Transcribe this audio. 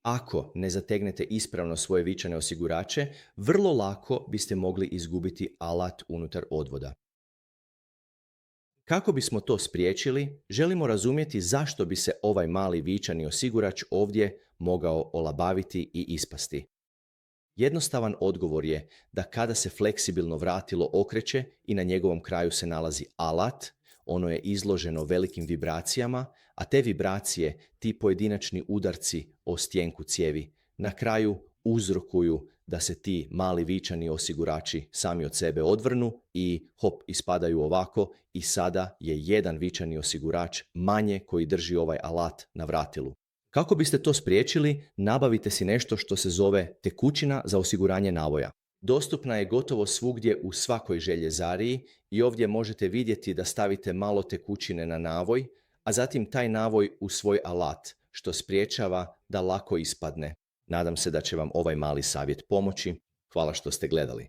Ako ne zategnete ispravno svoje vičane osigurače, vrlo lako biste mogli izgubiti alat unutar odvoda. Kako bismo to spriječili, želimo razumjeti zašto bi se ovaj mali vičani osigurač ovdje mogao olabaviti i ispasti. Jednostavan odgovor je da kada se fleksibilno vratilo okreće i na njegovom kraju se nalazi alat, ono je izloženo velikim vibracijama, a te vibracije, ti pojedinačni udarci o stjenku cijevi, na kraju uzrokuju da se ti mali vičani osigurači sami od sebe odvrnu i hop, ispadaju ovako i sada je jedan vičani osigurač manje koji drži ovaj alat na vratilu. Kako biste to spriječili, nabavite si nešto što se zove tekućina za osiguranje navoja. Dostupna je gotovo svugdje u svakoj željezariji i ovdje možete vidjeti da stavite malo tekućine na navoj, a zatim taj navoj u svoj alat, što spriječava da lako ispadne. Nadam se da će vam ovaj mali savjet pomoći. Hvala što ste gledali.